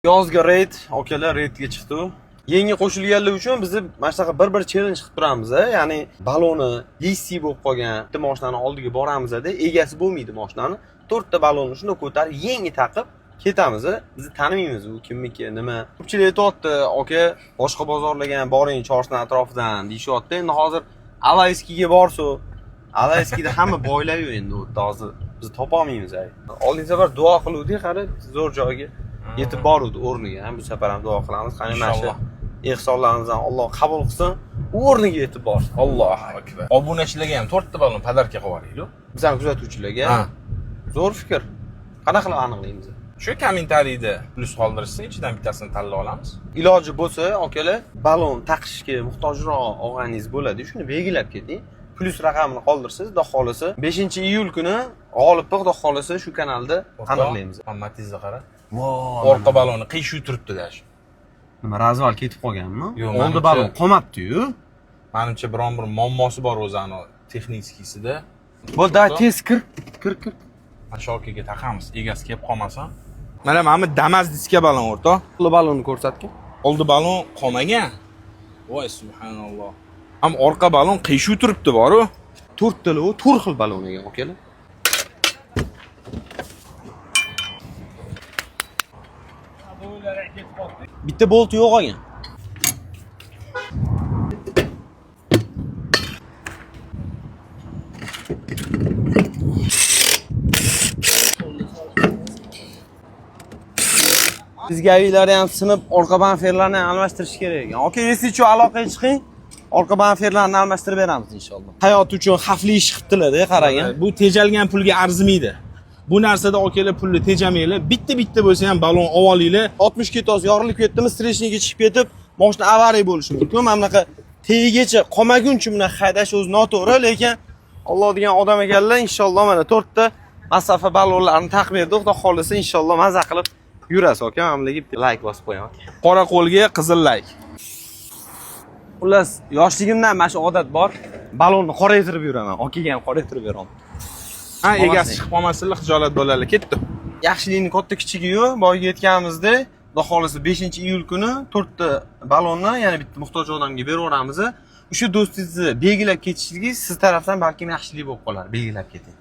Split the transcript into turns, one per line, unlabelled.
Yozga reyd, akalar reydga chiqdi. Yangi qo'shilganlar uchun biz mana shunaqa bir challenge qilib turamiz. Ya'ni baloni lisi bo'lib qolgan bitta mashinani oldiga boramiz-da, egasi bo'lmaydi mashinani. 4 ta balonni shunday ko'tarib, yangi taqib ketamiz. Biz tanimaymiz u kimniki, nima. Ko'pchilik aytayapti, aka, boshqa bozorlarga boring, Chorsna atrofidan deyishyapti. Endi hozir Alayskiga borsa, Alayskida hamma boylar-yu endi u hozir biz topa olmaymiz. Oldingi safar duo qiluvdik, qari zo'r joyga yetib boruvdi o'rniga. Bu safar ham duo qilamiz. Qani mana shu ehsonlarimizdan Alloh qabul qilsin, u o'rniga yetib borsin.
Allohu akbar. Obunachilarga ham 4 ta balon podarka qilib yuboraylik.
Bizning kuzatuvchilarga. Zo'r fikr. Qanaqa qilib aniqlaymiz?
Shu kommentariyda plus qoldirishsa, ichidan bittasini tanlab olamiz.
Iloji bo'lsa, akalar, balon taqishga muhtojroq og'aningiz bo'ladi, shuni belgilab keting. Plus raqamini qoldirsiz, xudo xolisa 5-iyul kuni g'olibni xudo xolisa shu kanalda aniqlaymiz.
Matizga qara.
Voy,
orqa baloni qiyshuv turibdi-da.
Nima razval ketib qolganmi?
Yo'q,
oldi balon qolmabdi-yu.
Menimcha biron bir muammosi bor o'zani texnikisida.
Bo'ldi, tez kir.
Mana shu okaga taqamiz, egasi kelib qolmasa. Mana bu Damas diska balon o'rtoq.
Oldi balonni ko'rsatgin.
Oldi balon qolmagan. Voy subhanalloh. Ham orqa balon qiyshuv turibdi bor-ku.
4 tali u 4 xil balon ekan, akalar. Bitta bolt yo'q olgan. Dizgavilar ham sinib, orqa banferlarni almashtirish kerak ekan. Aka, esichu aloqaga chiqing. Orqa banferlarni almashtirib beramiz inshaalloh. Hayot uchun xavfli ish qildilar-da, qarang.
Bu tejalgan pulga arzimaydi. Bu narsada okalar pulni tejamanglar. Bitta bo'lsa ham balon olinglar.
60 ketos yorilib ketdimi, strechniga chiqib ketib, mashina avariya bo'lishi mumkin. Mana bunaqa tegigacha qolmaguncha buni haydash o'zi noto'g'ri, lekin Alloh degan odam ekanlar, inshaalloh mana 4 ta masofa balonlarni taqib berdik. Xudo xolisa inshaalloh maza qilib yurasiz, aka. Mamlaga bitta like bosib qo'ying, aka.
Qora qo'lga qizil like.
Xullas, yoshligimdan mana shu odat bor. Balonni qoraytirib yuraman. Okaga ham qoraytirib beraman.
Ha, egasi chiqib qolmasinlar, xijolat bo'larlar. Ketdi.
Yaxshilikning katta kichigi-yu, boyga aytganimizda, xudo xolisa 5-iyul kuni 4 ta balonni, ya'ni bitta muhtoj odamga beraveramiz. O'sha do'stingizni belgilab ketishingiz siz tarafdan balki yaxshilik bo'lib qolar. Belgilab keting.